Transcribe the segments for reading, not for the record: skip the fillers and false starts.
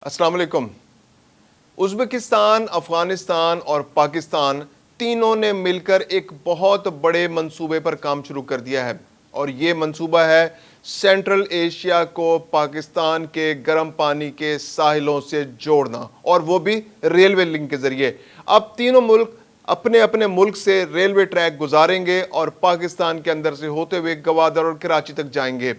अस्सलाम वालेकुम। उज़्बेकिस्तान, अफ़गानिस्तान और पाकिस्तान तीनों ने मिलकर एक बहुत बड़े मंसूबे पर काम शुरू कर दिया है और ये मंसूबा है सेंट्रल एशिया को पाकिस्तान के गर्म पानी के साहिलों से जोड़ना, और वो भी रेलवे लिंक के ज़रिए। अब तीनों मुल्क अपने अपने मुल्क से रेलवे ट्रैक गुजारेंगे और पाकिस्तान के अंदर से होते हुए गवादर और कराची तक जाएंगे,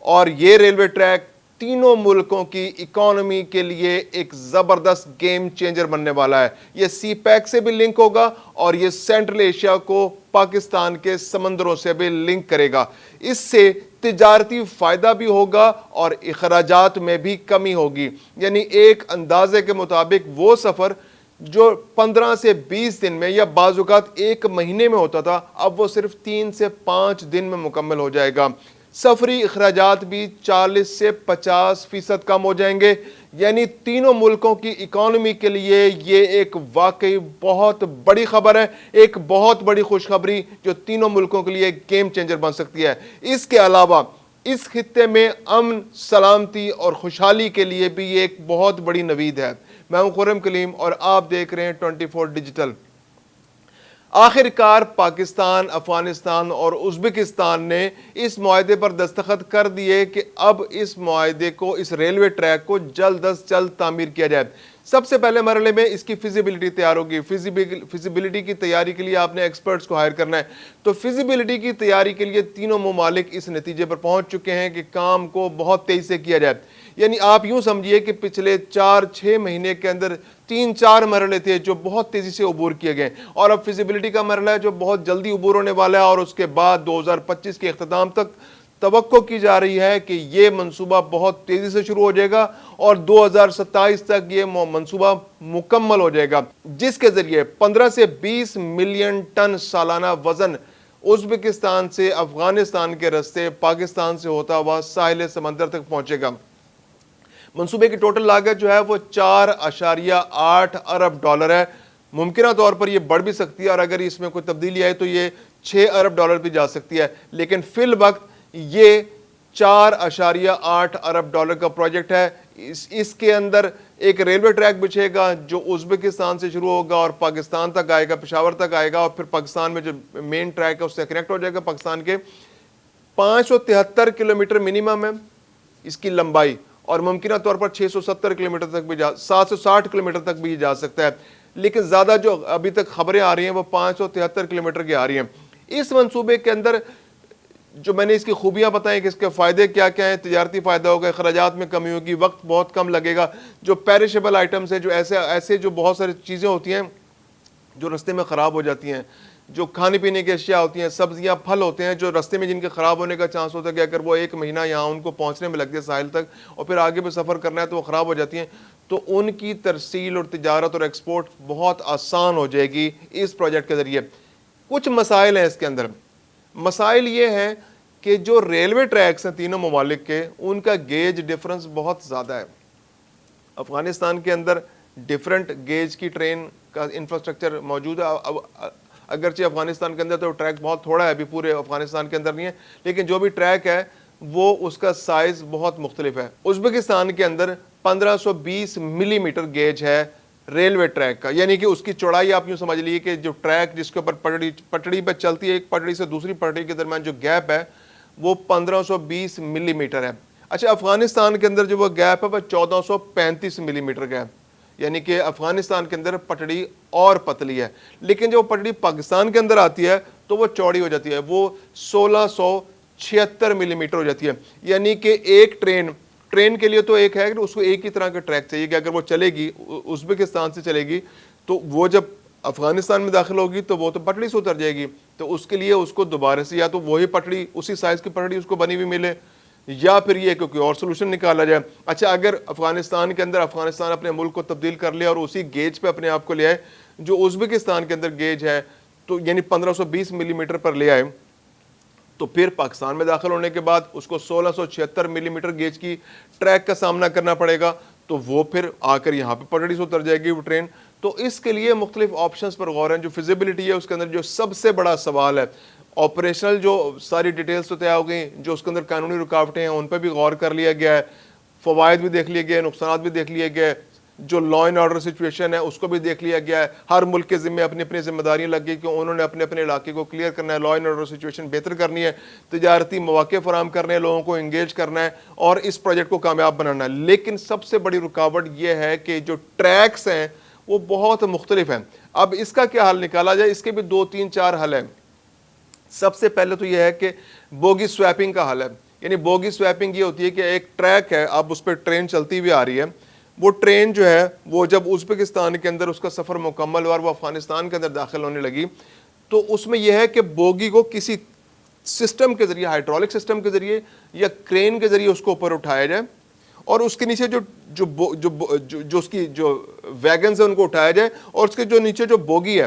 और ये रेलवे ट्रैक तीनों मुल्कों की इकोनॉमी के लिए एक ज़बरदस्त गेम चेंजर बनने वाला है। ये सी पैक से भी लिंक होगा और ये सेंट्रल एशिया को पाकिस्तान के समंदरों से भी लिंक करेगा। इससे तिजारती फ़ायदा भी होगा और अखराजात में भी कमी होगी। यानी एक अंदाजे के मुताबिक वो सफ़र जो 15 से 20 दिन में या बाज़-औक़ात एक महीने में होता था, अब वो सिर्फ 3 से 5 दिन में मुकम्मल हो जाएगा। सफरी अखराजात भी 40 से 50% कम हो जाएंगे। यानी तीनों मुल्कों की इकोनॉमी के लिए ये एक वाकई बहुत बड़ी खबर है, एक बहुत बड़ी खुशखबरी जो तीनों मुल्कों के लिए गेम चेंजर बन सकती है। इसके अलावा इस खित्ते में अमन, सलामती और खुशहाली के लिए भी ये एक बहुत बड़ी नवीद है। मैं हूं खुर्रम कलीम और आप देख रहे हैं 24 डिजिटल। आखिरकार पाकिस्तान, अफगानिस्तान और उज़्बेकिस्तान ने इस मुआहदे पर दस्तखत कर दिए कि अब इस मुआहदे को, इस रेलवे ट्रैक को जल्द अज जल्द तामीर किया जाए। सबसे पहले मरहले में इसकी फिजिबिलिटी तैयार होगी। फिजिबिलिटी की तैयारी के लिए आपने एक्सपर्ट्स को हायर करना है। तो फिजिबिलिटी की तैयारी के लिए तीनों ममालिक इस नतीजे पर पहुंच चुके हैं कि काम को बहुत तेज़ी से किया जाए। यानी आप यूं समझिए कि पिछले 4-6 महीने के अंदर 3-4 मरहले थे जो बहुत तेज़ी से अबूर किए गए, और अब फिजिबिलिटी का मरहला है जो बहुत जल्दी अबूर होने वाला है, और उसके बाद 2025 के अख्ताम तक तवक्को की जा रही है कि ये मंसूबा बहुत तेज़ी से शुरू हो जाएगा और 2027 तक ये मंसूबा मुकम्मल हो जाएगा, जिसके ज़रिए 15 से 20 मिलियन टन सालाना वज़न उज़्बेकिस्तान से अफ़गानिस्तान के रस्ते पाकिस्तान से होता हुआ साहिल समंदर तक पहुँचेगा। मंसूबे की टोटल लागत जो है वो 4.8 अरब डॉलर है। मुमकिन तौर पर यह बढ़ भी सकती है और अगर इसमें कोई तब्दीली आए तो ये 6 अरब डॉलर भी जा सकती है, लेकिन फिल वक्त ये 4.8 अरब डॉलर का प्रोजेक्ट है। इसके अंदर एक रेलवे ट्रैक बिछेगा जो उज़्बेकिस्तान से शुरू होगा और पाकिस्तान तक आएगा, पेशावर तक आएगा, और फिर पाकिस्तान में जो मेन ट्रैक है उससे कनेक्ट हो जाएगा। पाकिस्तान के 573 किलोमीटर मिनिमम है इसकी लंबाई, और मुमकिन तौर पर 670 किलोमीटर तक भी 760 किलोमीटर तक भी जा सकता है, लेकिन ज़्यादा जो अभी तक खबरें आ रही हैं वो 573 किलोमीटर की आ रही हैं। इस मंसूबे के अंदर जो मैंने इसकी खूबियां बताई कि इसके फ़ायदे क्या क्या हैं, तिजारती फ़ायदा होगा, अखराजात में कमी होगी, वक्त बहुत कम लगेगा, जो पेरिशेबल आइटम्स है, जो ऐसे जो बहुत सारी चीज़ें होती हैं जो रास्ते में ख़राब हो जाती हैं, जो खाने पीने की अशिया होती हैं, सब्जियां, फल होते हैं जो रास्ते में जिनके ख़राब होने का चांस होता है कि अगर वो एक महीना यहाँ उनको पहुँचने में लग जाए साहिल तक और फिर आगे भी सफ़र करना है तो वो ख़राब हो जाती हैं, तो उनकी तरसील और तिजारत और एक्सपोर्ट बहुत आसान हो जाएगी इस प्रोजेक्ट के ज़रिए। कुछ मसाइल हैं इसके अंदर। मसाइल ये हैं कि जो रेलवे ट्रैक्स हैं तीनों ममालिक के, उनका गेज डिफरेंस बहुत ज़्यादा है। अफ़गानिस्तान के अंदर डिफरेंट गेज की ट्रेन का इंफ्रास्ट्रक्चर मौजूद है। अगरचे अफ़गानिस्तान के अंदर तो ट्रैक बहुत थोड़ा है, अभी पूरे अफ़गानिस्तान के अंदर नहीं है, लेकिन जो भी ट्रैक है वो उसका साइज़ बहुत मुख्तलिफ है। उज़्बेकिस्तान के अंदर 1520 मिलीमीटर गेज है रेलवे ट्रैक का, यानी कि उसकी चौड़ाई आप यूँ समझ लीजिए कि जो ट्रैक जिसके ऊपर पटड़ी पर चलती है, एक पटड़ी से दूसरी पटड़ी के दरमियान जो गैप है वो 1520 मिलीमीटर है। अच्छा, अफ़गानिस्तान के अंदर जो वो गैप है वो 1435 मिलीमीटर का है, यानी कि अफ़गानिस्तान के अंदर पटड़ी और पतली है, लेकिन जो पटड़ी पाकिस्तान के अंदर आती है तो वो चौड़ी हो जाती है, वो 1676 मिलीमीटर हो जाती है। यानी कि एक ट्रेन के लिए तो एक है कि उसको एक ही तरह का ट्रैक चाहिए कि अगर वो चलेगी उज़्बेकिस्तान से चलेगी तो वो जब अफ़गानिस्तान में दाखिल होगी तो वो तो पटड़ी से उतर जाएगी, तो उसके लिए उसको दोबारा से या तो वही पटड़ी, उसी साइज़ की पटड़ी उसको बनी हुई मिले, या फिर ये कि कोई और सोल्यूशन निकाला जाए। अच्छा, अगर अफ़गानिस्तान के अंदर अफ़गानिस्तान अपने मुल्क को तब्दील कर लिया और उसी गेज पे अपने आप को ले आए जो उज़्बेकिस्तान के अंदर गेज है, तो यानी 1520 मिलीमीटर पर ले आए, तो फिर पाकिस्तान में दाखिल होने के बाद उसको 1676 मिलीमीटर गेज की ट्रैक का सामना करना पड़ेगा, तो वो फिर आकर यहाँ पे पटड़ी से उतर जाएगी वो ट्रेन। तो इसके लिए मुख्तलिफ ऑप्शंस पर गौर है। जो फिजिबिलिटी है उसके अंदर जो सबसे बड़ा सवाल है, ऑपरेशनल जो सारी डिटेल्स तो तय हो गई, जो उसके अंदर कानूनी रुकावटें हैं उन पर भी गौर कर लिया गया है। فوائد بھی دیکھ لیے گئے, نقصانات بھی دیکھ لیے گئے, جو لا اینڈ آرڈر سچویشن ہے اس کو بھی دیکھ لیا گیا ہے. ہر ملک کے ذمے اپنی اپنی ذمہ داریاں لگ گئی کہ انہوں نے اپنے اپنے علاقے کو کلیئر کرنا ہے, لا اینڈ آرڈر سچویشن بہتر کرنی ہے, تجارتی مواقع فراہم کرنے ہیں, لوگوں کو انگیج کرنا ہے اور اس پروجیکٹ کو کامیاب بنانا ہے. لیکن سب سے بڑی رکاوٹ یہ ہے کہ جو ٹریکس ہیں وہ بہت مختلف ہیں. اب اس کا کیا حل نکالا جائے؟ اس کے بھی 2-3-4 حل ہیں. سب سے پہلے تو یہ ہے کہ بوگی سویپنگ کا حل ہے. یعنی بوگی سویپنگ یہ ہوتی ہے کہ ایک ٹریک ہے, اب اس پہ ٹرین چلتی ہوئی آ رہی ہے, وہ ٹرین جو ہے وہ جب ازبکستان کے اندر اس کا سفر مکمل ہوا اور وہ افغانستان کے اندر داخل ہونے لگی, تو اس میں یہ ہے کہ بوگی کو کسی سسٹم کے ذریعے, ہائیڈرولک سسٹم کے ذریعے یا کرین کے ذریعے اس کو اوپر اٹھایا جائے اور اس کے نیچے جو اس کی جو ویگنز ہیں ان کو اٹھایا جائے اور اس کے جو نیچے جو بوگی ہے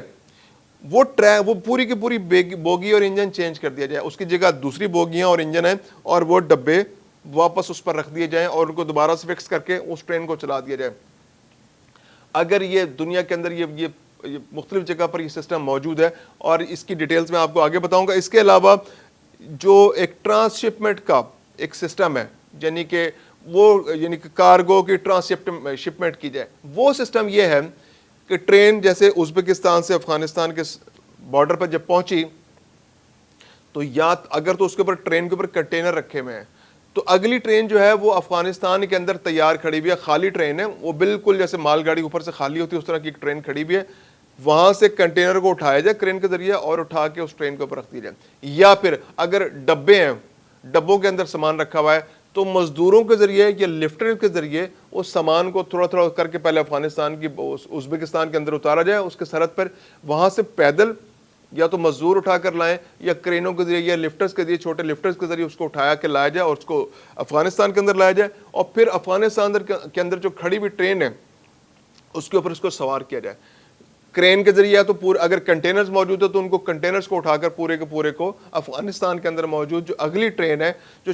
وہ پوری کی پوری بوگی اور انجن چینج کر دیا جائے, اس کی جگہ دوسری بوگیاں اور انجن ہیں اور وہ ڈبے واپس اس پر رکھ دیے جائیں اور ان کو دوبارہ سے فکس کر کے اس ٹرین کو چلا دیا جائے. اگر یہ دنیا کے اندر یہ مختلف جگہ پر یہ سسٹم موجود ہے اور اس کی ڈیٹیلز میں آپ کو آگے بتاؤں گا. اس کے علاوہ جو ایک ٹرانس شپمنٹ کا ایک سسٹم ہے, یعنی کہ کارگو کی ٹرانس شپمنٹ کی جائے, وہ سسٹم یہ ہے کہ ٹرین جیسے ازبکستان سے افغانستان کے بارڈر پر جب پہنچی تو اگر تو اس کے اوپر ٹرین کے اوپر کنٹینر رکھے ہوئے ہیں تو اگلی ٹرین جو ہے وہ افغانستان کے اندر تیار کھڑی ہوئی ہے, خالی ٹرین ہے, وہ بالکل جیسے مال گاڑی اوپر سے خالی ہوتی ہے اس طرح کی ایک ٹرین کھڑی ہوئی ہے, وہاں سے کنٹینر کو اٹھایا جائے کرین کے ذریعے اور اٹھا کے اس ٹرین کے اوپر رکھ دی جائے. یا پھر اگر ڈبے ہیں, ڈبوں کے اندر سامان رکھا ہوا ہے تو مزدوروں کے ذریعے یا لفٹر کے ذریعے اس سامان کو تھوڑا تھوڑا کر کے پہلے افغانستان کی ازبکستان کے اندر اتارا جائے, اس کے سرحد پر وہاں سے پیدل یا تو مزدور اٹھا کر لائیں یا کرینوں کے ذریعے یا لفٹرز کے ذریعے, چھوٹے لفٹرز کے ذریعے اس کو اٹھایا کے لایا جائے اور اس کو افغانستان کے اندر لایا جائے اور پھر افغانستان کے اندر جو کھڑی ہوئی ٹرین ہے اس کے اوپر اس کو سوار کیا جائے کرین کے ذریعے. تو اگر کنٹینرز موجود ہے تو ان کو کنٹینرز کو اٹھا کر پورے کے پورے کو افغانستان کے اندر موجود جو اگلی ٹرین ہے جو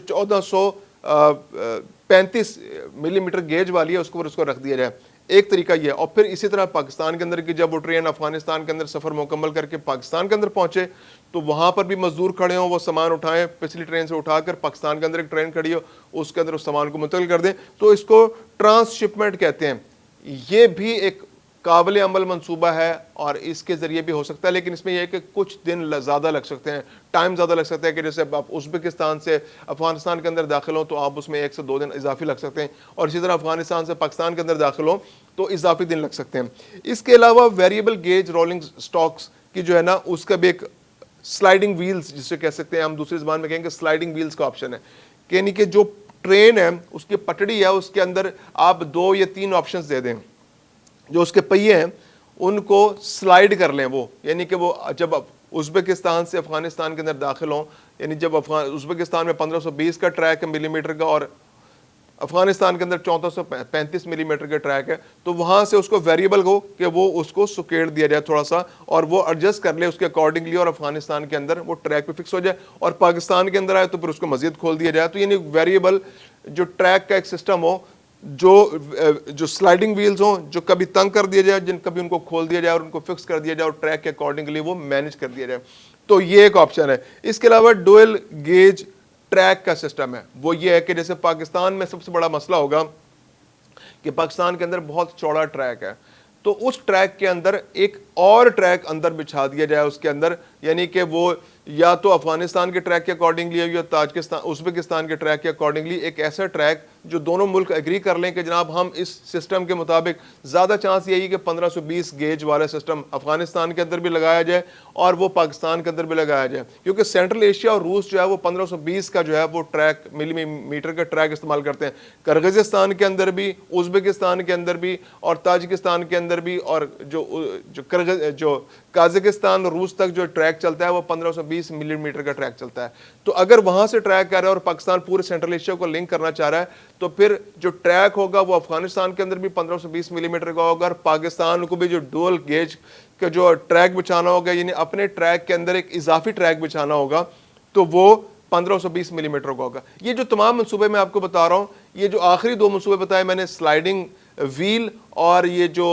1435 ملی میٹر گیج والی ہے اس کو رکھ دیا جائے. ایک طریقہ یہ ہے. اور پھر اسی طرح پاکستان کے اندر کی جب وہ ٹرین افغانستان کے اندر سفر مکمل کر کے پاکستان کے اندر پہنچے تو وہاں پر بھی مزدور کھڑے ہوں, وہ سامان اٹھائیں, پچھلی ٹرین سے اٹھا کر پاکستان کے اندر ایک ٹرین کھڑی ہو اس کے اندر اس سامان کو منتقل کر دیں, تو اس کو ٹرانس شپمنٹ کہتے ہیں. یہ بھی ایک قابل عمل منصوبہ ہے اور اس کے ذریعے بھی ہو سکتا ہے, لیکن اس میں یہ ہے کہ کچھ دن زیادہ لگ سکتے ہیں, ٹائم زیادہ لگ سکتا ہے. کہ جیسے آپ ازبکستان سے افغانستان کے اندر داخل ہوں تو آپ اس میں 1 سے 2 دن اضافی لگ سکتے ہیں, اور اسی طرح افغانستان سے پاکستان کے اندر داخل ہوں تو اضافی دن لگ سکتے ہیں. اس کے علاوہ ویریبل گیج رولنگ سٹاکس کی جو ہے نا اس کا بھی ایک سلائیڈنگ ویلز جسے کہہ سکتے ہیں, ہم دوسری زبان میں کہیں گے سلائیڈنگ ویلز کا آپشن ہے. یعنی کہ جو ٹرین ہے اس کی پٹڑی ہے اس کے اندر آپ 2 یا 3 آپشنز دے دیں, جو اس کے پہیے ہیں ان کو سلائیڈ کر لیں. وہ یعنی کہ وہ جب ازبکستان سے افغانستان کے اندر داخل ہوں, یعنی جب ازبکستان میں 1520 کا ٹریک ہے ملی میٹر کا اور افغانستان کے اندر 1435 ملی میٹر کا ٹریک ہے, تو وہاں سے اس کو ویریبل ہو کہ وہ اس کو سکیڑ دیا جائے تھوڑا سا اور وہ ایڈجسٹ کر لے اس کے اکارڈنگلی اور افغانستان کے اندر وہ ٹریک پہ فکس ہو جائے, اور پاکستان کے اندر آئے تو پھر اس کو مزید کھول دیا جائے. تو یعنی ویریبل جو ٹریک کا ایک سسٹم ہو, جو سلائیڈنگ ویلز ہوں جو کبھی تنگ کر دیا جائے, کبھی ان کو کھول دیا جائے اور ان کو فکس کر دیا جائے اور ٹریک کے اکارڈنگلی وہ مینیج کر دیا جائے. تو یہ ایک آپشن ہے. اس کے علاوہ ڈوئل گیج ٹریک کا سسٹم ہے. وہ یہ ہے کہ جیسے پاکستان میں سب سے بڑا مسئلہ ہوگا کہ پاکستان کے اندر بہت چوڑا ٹریک ہے, تو اس ٹریک کے اندر ایک اور ٹریک اندر بچھا دیا جائے اس کے اندر, یعنی کہ وہ یا تو افغانستان کے ٹریک کے اکارڈنگلی یا ازبکستان کے ٹریک کے اکارڈنگلی ایک ایسا ٹریک جو دونوں ملک ایگری کر لیں کہ جناب ہم اس سسٹم کے مطابق, زیادہ چانس یہی کہ 1520 گیج والا سسٹم افغانستان کے اندر بھی لگایا جائے اور وہ پاکستان کے اندر بھی لگایا جائے, کیونکہ سینٹرل ایشیا اور روس جو ہے وہ 1520 کا جو ہے وہ ٹریک ملی میٹر کا ٹریک استعمال کرتے ہیں. کرغزستان کے اندر بھی, ازبکستان کے اندر بھی اور تاجکستان کے اندر بھی, اور جو قازقستان اور روس تک جو ٹریک چلتا ہے وہ 1520 ملی میٹر کا ٹریک چلتا ہے. تو اگر وہاں سے ٹریک کر رہا ہے اور پاکستان پورے سینٹرل ایشیا کو لنک کرنا چاہ رہا ہے تو پھر جو ٹریک ہوگا وہ افغانستان کے اندر بھی 1520 ملی میٹر کا ہوگا, اور پاکستان کو بھی جو ڈوئل گیج کا جو ٹریک بچھانا ہوگا, یعنی اپنے ٹریک کے اندر ایک اضافی ٹریک بچھانا ہوگا, تو وہ 1520 ملی میٹر کا ہوگا. یہ جو تمام منصوبے میں آپ کو بتا رہا ہوں, یہ جو آخری 2 منصوبے بتائے میں نے, سلائیڈنگ व्हील और ये जो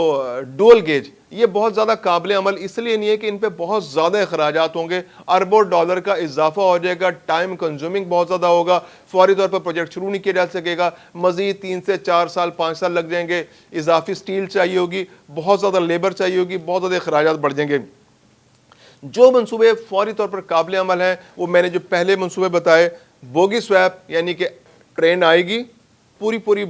डुअल गेज, ये बहुत ज़्यादा काबिल अमल इसलिए नहीं है कि इन पे बहुत ज़्यादा अखराजात होंगे, अरबों डॉलर का इजाफा हो जाएगा, टाइम कंज्यूमिंग बहुत ज़्यादा होगा, फौरी तौर पर प्रोजेक्ट शुरू नहीं किया जा सकेगा, मज़ीद 3 से 4 साल 5 साल लग जाएंगे, इजाफी स्टील चाहिए होगी, बहुत ज़्यादा लेबर चाहिए होगी, बहुत ज़्यादा अखराजात बढ़ जाएंगे। जो मंसूबे फौरी तौर पर काबिल अमल हैं वो मैंने जो पहले मंसूबे बताए, बोगी स्वैप यानी कि ट्रेन आएगी, पूरी पूरी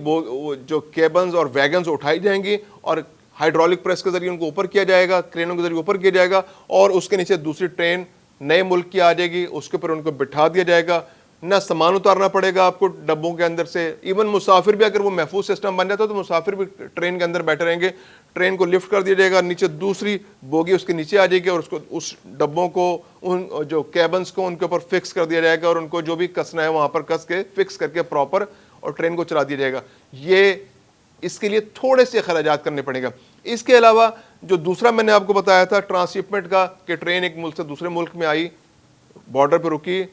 जो केबन्स और वैगन्स उठाई जाएंगी और हाइड्रोलिक प्रेस के जरिए उनको ऊपर किया जाएगा, क्रेनों के जरिए ऊपर किया जाएगा और उसके नीचे दूसरी ट्रेन नए मुल्क की आ जाएगी, उसके ऊपर उनको बिठा दिया जाएगा, ना सामान उतारना पड़ेगा आपको डब्बों के अंदर से। इवन मुसाफिर भी अगर वो महफूज सिस्टम बन जाता है तो मुसाफिर भी ट्रेन के अंदर बैठे रहेंगे, ट्रेन को लिफ्ट कर दिया जाएगा, नीचे दूसरी बोगी उसके नीचे आ जाएगी और उसको उस डब्बों को उन जो कैबन्स को उनके ऊपर फिक्स कर दिया जाएगा और उनको जो भी कसना है वहाँ पर कस के फिक्स करके प्रॉपर और ट्रेन को चला दिया जाएगा। ये इसके लिए थोड़े से खर्चात करने पड़ेगा। इसके अलावा जो दूसरा मैंने आपको बताया था ट्रांसशिपमेंट का, कि ट्रेन एक मुल्क से दूसरे मुल्क में आई, बॉर्डर पर रुकी,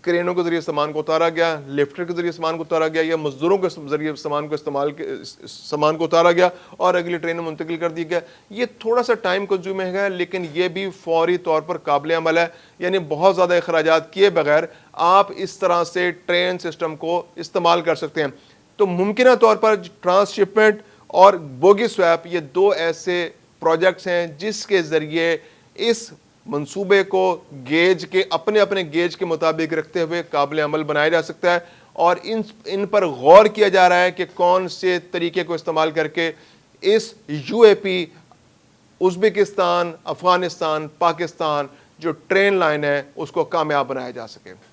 क्रेनों के जरिए सामान को उतारा गया, लिफ्टर के जरिए सामान को उतारा गया या मजदूरों के जरिए सामान को उतारा गया और अगली ट्रेन में मुंतकिल कर दिया गया। ये थोड़ा सा टाइम कंज्यूमिंग है लेकिन ये भी फौरी तौर पर काबिल अमल है, यानी बहुत ज़्यादा अखराजात किए बगैर आप इस तरह से ट्रेन सिस्टम को इस्तेमाल कर सकते हैं। तो मुमकिन तौर पर ट्रांसशिपमेंट और बोगी स्वैप ये दो ऐसे प्रोजेक्ट्स हैं जिसके ज़रिए इस मंसूबे को गेज के अपने अपने गेज के मुताबिक रखते हुए काबिल अमल बनाया जा सकता है और इन पर गौर किया जा रहा है कि कौन से तरीके को इस्तेमाल करके इस यूएपी, उज़्बेकिस्तान, अफ़गानिस्तान, पाकिस्तान जो ट्रेन लाइन है उसको कामयाब बनाया जा सके।